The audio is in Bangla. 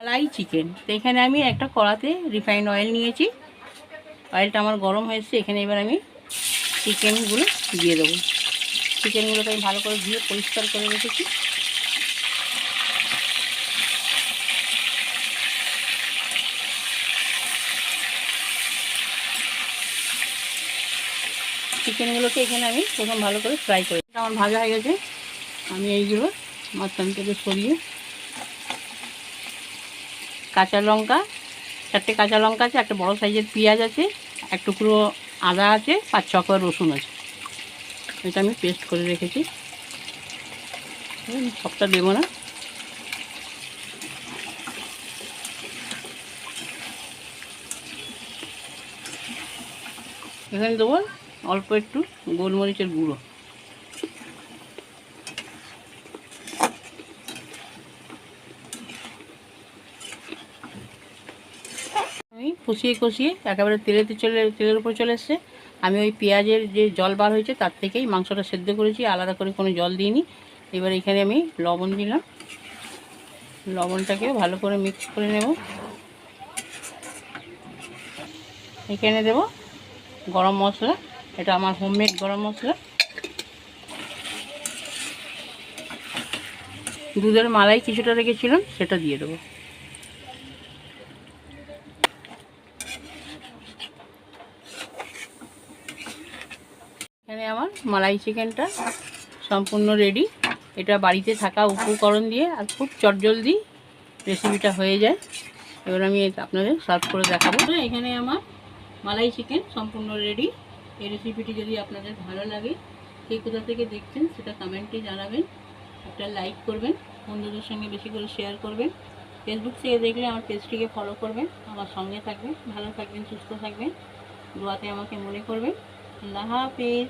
মালাই চিকেন। তো এখানে আমি একটা কড়াতে রিফাইন্ড অয়েল নিয়েছি। অয়েলটা আমার গরম হয়েছে। এখানে এবার আমি চিকেনগুলো দিয়ে দেবো। চিকেনগুলোকে আমি ভালো করে ধুয়ে পরিষ্কার করে রেখেছি। চিকেনগুলোকে এখানে আমি প্রথম ভালো করে ফ্রাই করে, আমার ভাজা হয়ে গেছে। আমি এইগুলো মাঝখান থেকে সরিয়ে, কাঁচা লঙ্কা, 4টে কাঁচা লঙ্কা আছে, একটা বড় সাইজের পেঁয়াজ আছে, এক টুকরো আদা আছে, 5-6 কোয়া রসুন আছে। এটা আমি পেস্ট করে রেখেছি। সবটা দেবো না। এখানে দেবো অল্প একটু গোলমরিচের গুঁড়ো। আমি কষিয়ে কষিয়ে একেবারে তেলের উপর চলে এসছে। আমি ওই পেঁয়াজের যে জল বার হয়েছে তার থেকেই মাংসটা সেদ্ধ করেছি, আলাদা করে কোনো জল দিইনি। এবার এখানে আমি লবণ দিলাম। লবণটাকে ভালো করে মিক্স করে নেব। এখানে দেব গরম মশলা, এটা আমার হোমমেড গরম মশলা। দুধের মালাই কিছুটা রেখেছিলাম, সেটা দিয়ে দেবো। এখানে আমার মালাই চিকেনটা সম্পূর্ণ রেডি। এটা বাড়িতে থাকা উপকরণ দিয়ে আর খুব চটজলদি রেসিপিটা হয়ে যায়। এবার আমি আপনাদের সার্ভ করে দেখাবো। এখানে আমার মালাই চিকেন সম্পূর্ণ রেডি। এই রেসিপিটি যদি আপনাদের ভালো লাগে, কে কোথা থেকে দেখছেন সেটা কমেন্টে জানাবেন। একটা লাইক করবেন, বন্ধুদের সঙ্গে বেশি করে শেয়ার করবেন। ফেসবুক থেকে দেখলে আমার পেজটিকে ফলো করবেন, আমার সঙ্গে থাকবেন। ভালো থাকবেন, সুস্থ থাকবেন, দোয়াতে আমাকে মনে করবেন। আল্লাহ হাফেজ।